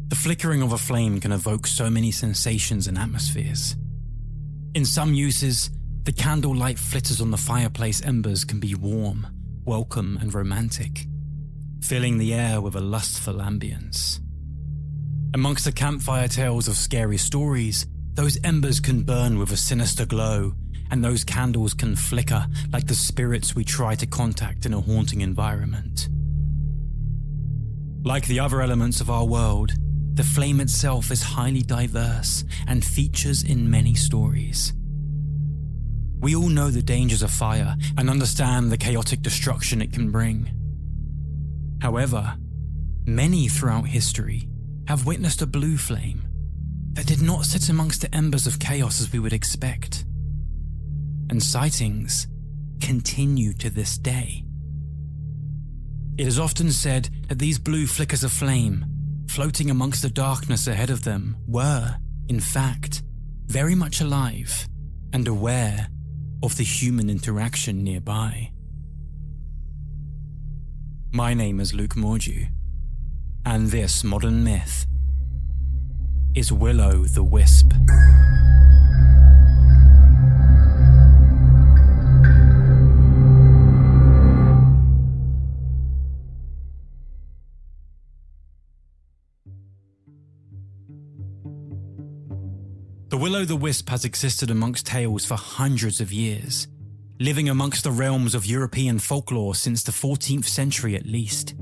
The flickering of a flame can evoke so many sensations and atmospheres. In some uses, the candlelight flitters on the fireplace embers can be warm, welcome and romantic, filling the air with a lustful ambience. Amongst the campfire tales of scary stories, those embers can burn with a sinister glow, and those candles can flicker like the spirits we try to contact in a haunting environment. Like the other elements of our world, the flame itself is highly diverse and features in many stories. We all know the dangers of fire and understand the chaotic destruction it can bring. However, many throughout history have witnessed a blue flame that did not sit amongst the embers of chaos as we would expect. And sightings continue to this day. It is often said that these blue flickers of flame, floating amongst the darkness ahead of them, were, in fact, very much alive and aware of the human interaction nearby. My name is Luke Mordew, and this modern myth is Willow the Wisp. The Willow the Wisp has existed amongst tales for hundreds of years, living amongst the realms of European folklore since the 14th century at least.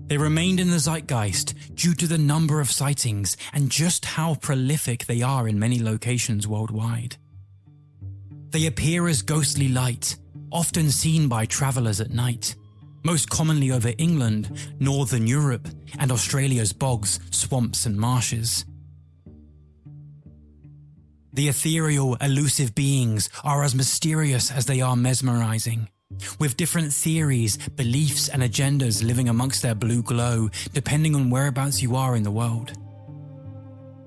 They remained in the zeitgeist due to the number of sightings and just how prolific they are in many locations worldwide. They appear as ghostly light, often seen by travellers at night, most commonly over England, Northern Europe, and Australia's bogs, swamps and marshes. The ethereal, elusive beings are as mysterious as they are mesmerizing, with different theories, beliefs and agendas living amongst their blue glow depending on whereabouts you are in the world.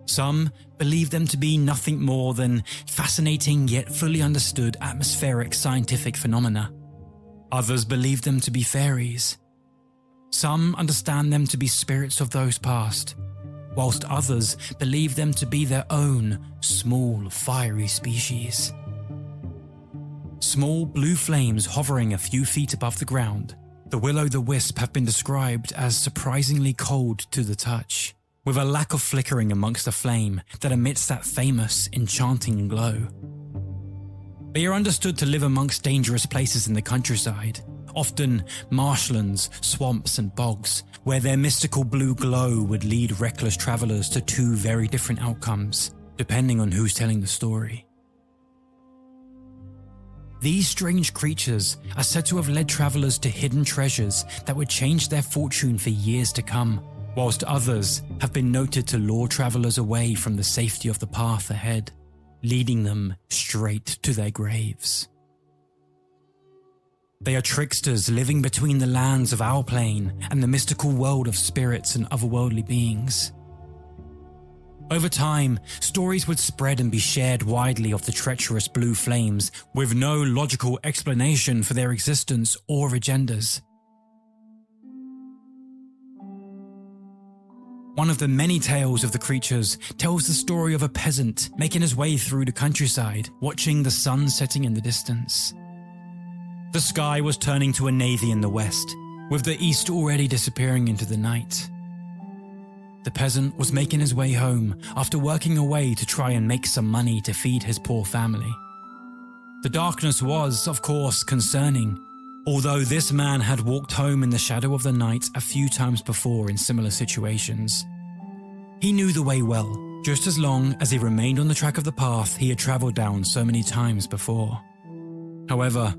Some believe them to be nothing more than fascinating yet fully understood atmospheric scientific phenomena. Others believe them to be fairies. Some understand them to be spirits of those past, whilst others believe them to be their own small, fiery species. Small blue flames hovering a few feet above the ground, the Willow the Wisp have been described as surprisingly cold to the touch, with a lack of flickering amongst the flame that emits that famous, enchanting glow. They are understood to live amongst dangerous places in the countryside, often marshlands, swamps and bogs, where their mystical blue glow would lead reckless travellers to two very different outcomes, depending on who's telling the story. These strange creatures are said to have led travellers to hidden treasures that would change their fortune for years to come, whilst others have been noted to lure travellers away from the safety of the path ahead, leading them straight to their graves. They are tricksters living between the lands of our plane and the mystical world of spirits and otherworldly beings. Over time, stories would spread and be shared widely of the treacherous blue flames with no logical explanation for their existence or agendas. One of the many tales of the creatures tells the story of a peasant making his way through the countryside, watching the sun setting in the distance. The sky was turning to a navy in the west, with the east already disappearing into the night. The peasant was making his way home after working away to try and make some money to feed his poor family. The darkness was, of course, concerning, although this man had walked home in the shadow of the night a few times before in similar situations. He knew the way well, just as long as he remained on the track of the path he had travelled down so many times before. However,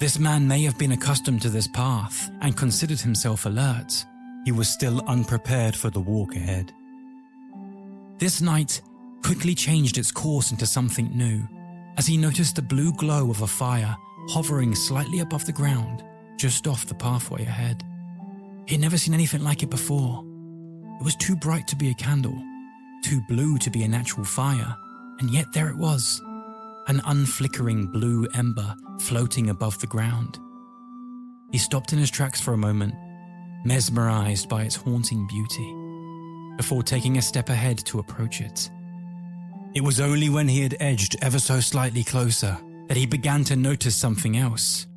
this man may have been accustomed to this path and considered himself alert. He was still unprepared for the walk ahead. This night quickly changed its course into something new, as he noticed the blue glow of a fire hovering slightly above the ground, just off the pathway ahead. He had never seen anything like it before. It was too bright to be a candle, too blue to be a natural fire, and yet there it was, an unflickering blue ember floating above the ground. He stopped in his tracks for a moment, mesmerized by its haunting beauty. before taking a step ahead to approach it. It was only when he had edged ever so slightly closer that he began to notice something else.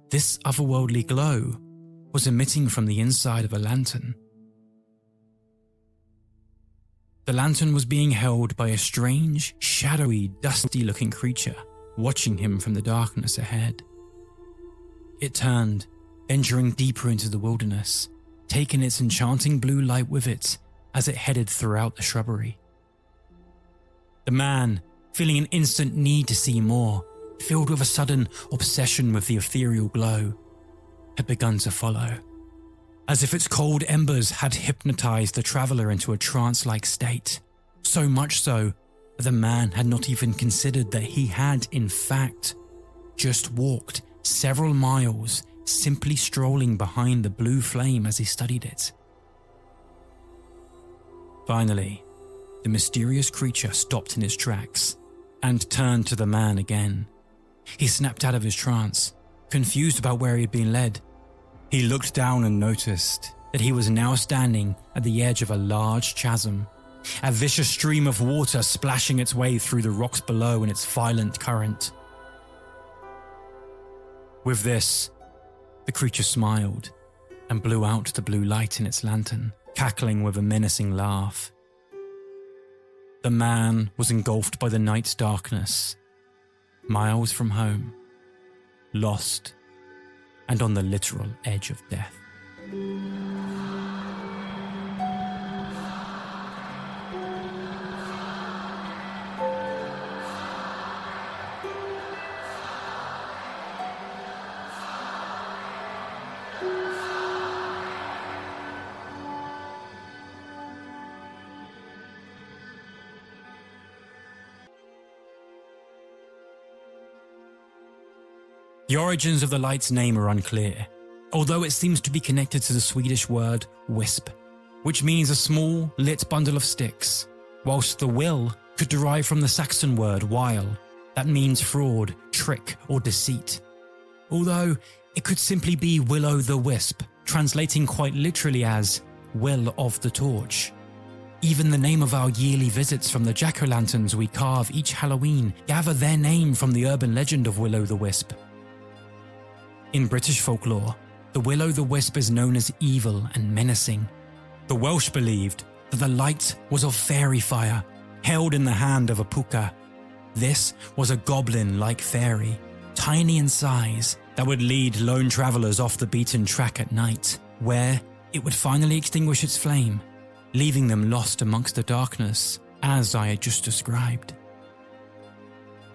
This otherworldly glow was emitting from the inside of a lantern. The lantern was being held by a strange, shadowy, dusty-looking creature watching him from the darkness ahead. It turned, venturing deeper into the wilderness, taking its enchanting blue light with it as it headed throughout the shrubbery. The man, feeling an instant need to see more, filled with a sudden obsession with the ethereal glow, had begun to follow, as if its cold embers had hypnotized the traveler into a trance-like state, so much so that the man had not even considered that he had, in fact, just walked several miles simply strolling behind the blue flame as he studied it. Finally, the mysterious creature stopped in its tracks and turned to the man again. He snapped out of his trance, confused about where he had been led. He looked down and noticed that he was now standing at the edge of a large chasm, a vicious stream of water splashing its way through the rocks below in its violent current. With this, the creature smiled and blew out the blue light in its lantern, cackling with a menacing laugh. The man was engulfed by the night's darkness, miles from home, lost, and on the literal edge of death. The origins of the light's name are unclear, although it seems to be connected to the Swedish word wisp, which means a small, lit bundle of sticks, whilst the will could derive from the Saxon word wile, that means fraud, trick, or deceit. Although it could simply be Willow the Wisp, translating quite literally as Will of the Torch. Even the name of our yearly visits from the jack-o'-lanterns we carve each Halloween gather their name from the urban legend of Willow the Wisp. In British folklore, the Will-o'-the-Wisp is known as evil and menacing. The Welsh believed that the light was of fairy fire, held in the hand of a puka. This was a goblin-like fairy, tiny in size, that would lead lone travellers off the beaten track at night, where it would finally extinguish its flame, leaving them lost amongst the darkness, as I had just described.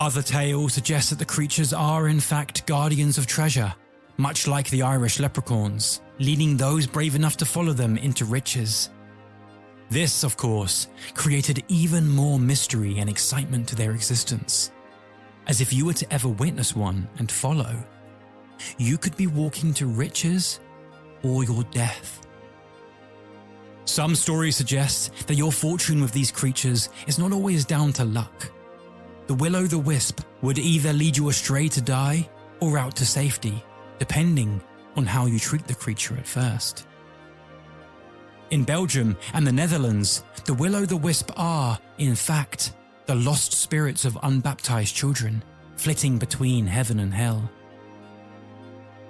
Other tales suggest that the creatures are in fact guardians of treasure, much like the Irish leprechauns, leading those brave enough to follow them into riches. This, of course, created even more mystery and excitement to their existence, as if you were to ever witness one and follow, you could be walking to riches or your death. Some stories suggest that your fortune with these creatures is not always down to luck. The Will-o'-the-Wisp would either lead you astray to die or out to safety, depending on how you treat the creature at first. In Belgium and the Netherlands, the Will-o'-the-Wisp are, in fact, the lost spirits of unbaptized children, flitting between heaven and hell.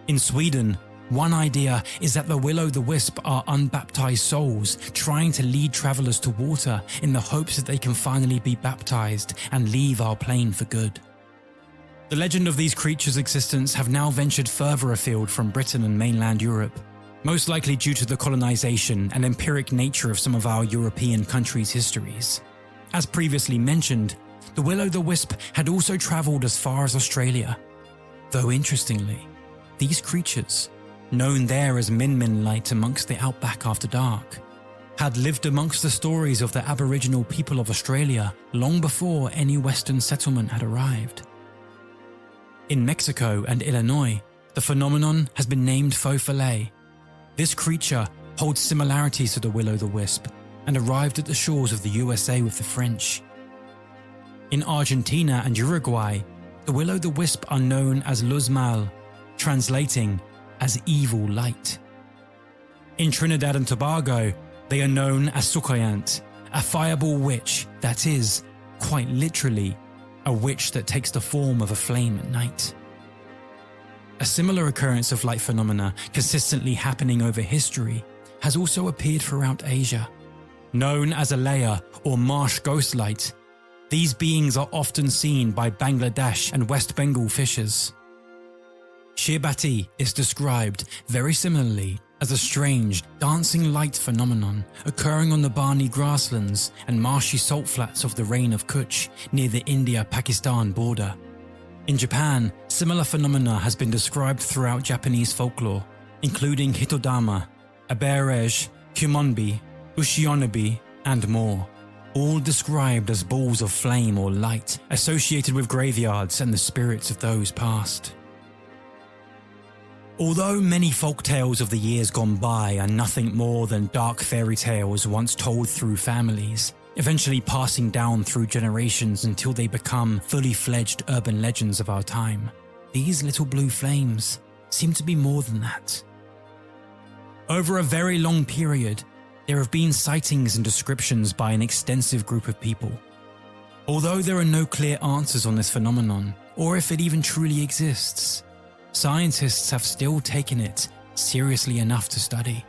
In Sweden, one idea is that the Will-o'-the-Wisp are unbaptized souls trying to lead travelers to water in the hopes that they can finally be baptized and leave our plane for good. The legend of these creatures' existence have now ventured further afield from Britain and mainland Europe, most likely due to the colonization and empiric nature of some of our European countries' histories. As previously mentioned, the Will-o'-the-Wisp had also travelled as far as Australia, though interestingly, these creatures, known there as Min Light amongst the outback after dark, had lived amongst the stories of the Aboriginal people of Australia long before any Western settlement had arrived. In Mexico and Illinois, the phenomenon has been named faux follet. This creature holds similarities to the Will-o'-the-Wisp and arrived at the shores of the USA with the French. In Argentina and Uruguay, the Will-o'-the-Wisp are known as Luz Mal, translating as evil light. In Trinidad and Tobago, They are known as Sukoyant, a fireball witch that is, quite literally, a witch that takes the form of a flame at night. A similar occurrence of light phenomena consistently happening over history has also appeared throughout Asia. Known as a layer or marsh ghost light, these beings are often seen by Bangladesh and West Bengal fishers. Shirbati is described very similarly as a strange, dancing light phenomenon occurring on the Barni grasslands and marshy salt flats of the Rain of Kutch near the India-Pakistan border. In Japan, similar phenomena has been described throughout Japanese folklore, including Hitodama, Aberej, Kumonbi, Ushionabi, and more, all described as balls of flame or light associated with graveyards and the spirits of those past. Although many folk tales of the years gone by are nothing more than dark fairy tales once told through families, eventually passing down through generations until they become fully fledged urban legends of our time, these little blue flames seem to be more than that. Over a very long period, there have been sightings and descriptions by an extensive group of people. Although there are no clear answers on this phenomenon, or if it even truly exists, scientists have still taken it seriously enough to study.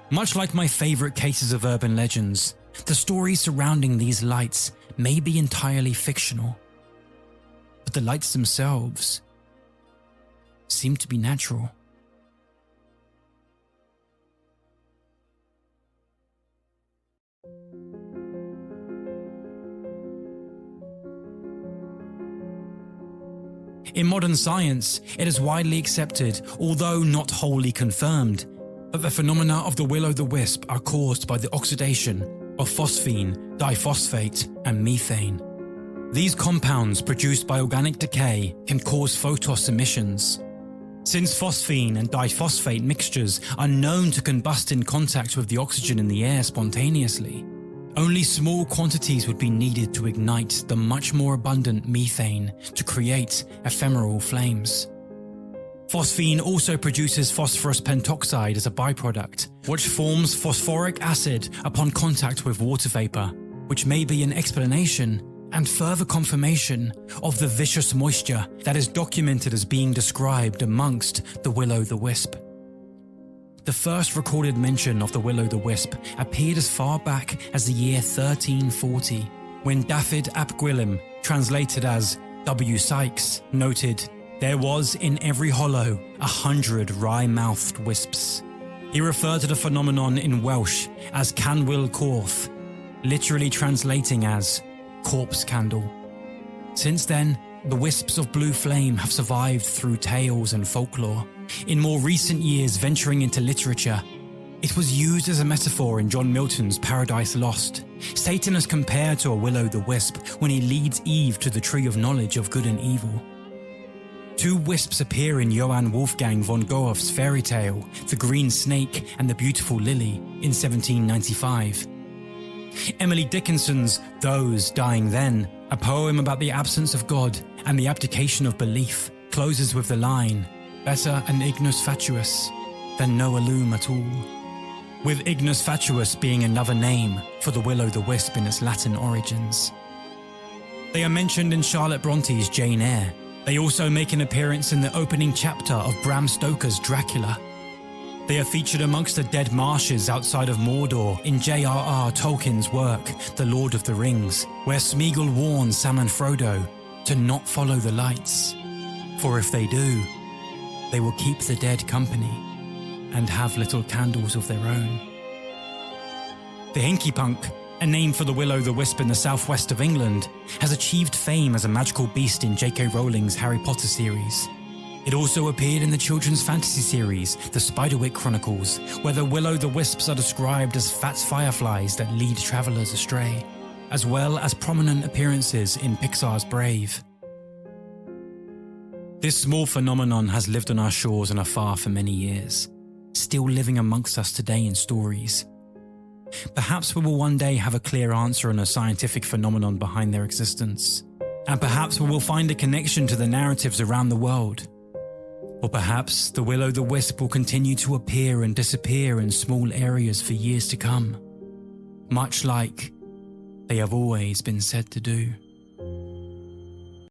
Much like my favourite cases of urban legends, the stories surrounding these lights may be entirely fictional, but the lights themselves seem to be natural. In modern science, it is widely accepted, although not wholly confirmed, that the phenomena of the will-o'-the-wisp are caused by the oxidation of phosphine, diphosphate, and methane. These compounds produced by organic decay can cause photos emissions. Since phosphine and diphosphate mixtures are known to combust in contact with the oxygen in the air spontaneously, only small quantities would be needed to ignite the much more abundant methane to create ephemeral flames. Phosphine also produces phosphorus pentoxide as a byproduct, which forms phosphoric acid upon contact with water vapor, which may be an explanation and further confirmation of the vicious moisture that is documented as being described amongst the will-o'-the-wisp. The first recorded mention of the will-o'-the-wisp appeared as far back as the year 1340, when Dafydd ap Gwilym, translated as W. Sykes, noted, "There was in every hollow 100 wry-mouthed wisps." He referred to the phenomenon in Welsh as Canwyll Corff, literally translating as corpse candle. Since then, the wisps of blue flame have survived through tales and folklore. In more recent years venturing into literature, it was used as a metaphor in John Milton's Paradise Lost. Satan is compared to a will-o'-the-wisp when he leads Eve to the tree of knowledge of good and evil. Two wisps appear in Johann Wolfgang von Goethe's fairy tale, The Green Snake and the Beautiful Lily, in 1795. Emily Dickinson's Those Dying Then, a poem about the absence of God and the abdication of belief, closes with the line, "Better an ignus fatuus than no illum at all," with ignus fatuus being another name for the will-o'-the-wisp in its Latin origins. They are mentioned in Charlotte Bronte's Jane Eyre. They also make an appearance in the opening chapter of Bram Stoker's Dracula. They are featured amongst the dead marshes outside of Mordor in J.R.R. Tolkien's work, The Lord of the Rings, where Smeagol warns Sam and Frodo to not follow the lights, for if they do, they will keep the dead company and have little candles of their own. The Hinky Punk, a name for the will-o'-the-wisp in the southwest of England, has achieved fame as a magical beast in J.K. Rowling's Harry Potter series. It also appeared in the children's fantasy series, The Spiderwick Chronicles, where the will-o'-the-wisps are described as fat fireflies that lead travellers astray, as well as prominent appearances in Pixar's Brave. This small phenomenon has lived on our shores and afar for many years, still living amongst us today in stories. Perhaps we will one day have a clear answer on a scientific phenomenon behind their existence, and perhaps we will find a connection to the narratives around the world. Or perhaps the will-o'-the-wisp will continue to appear and disappear in small areas for years to come, much like they have always been said to do.